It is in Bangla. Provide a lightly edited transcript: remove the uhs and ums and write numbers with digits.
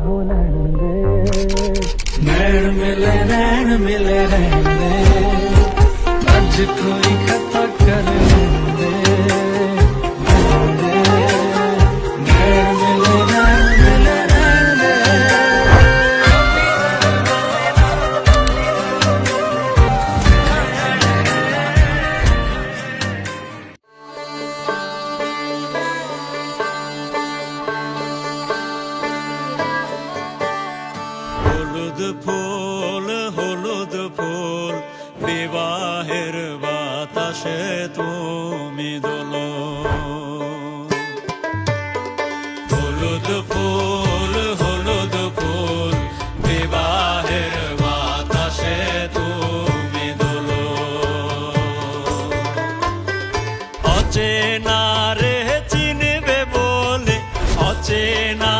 हो नैन मिले नैन दे अज कोई खता कर दे नैन मिले नैन दे হলুদ ফুল বিবাহের বাতাসে তুমি দোলো হলুদ ফুল বিবাহের বাতাসে তুমি দোলো অচেনা রে চিনবে বলে অচেনা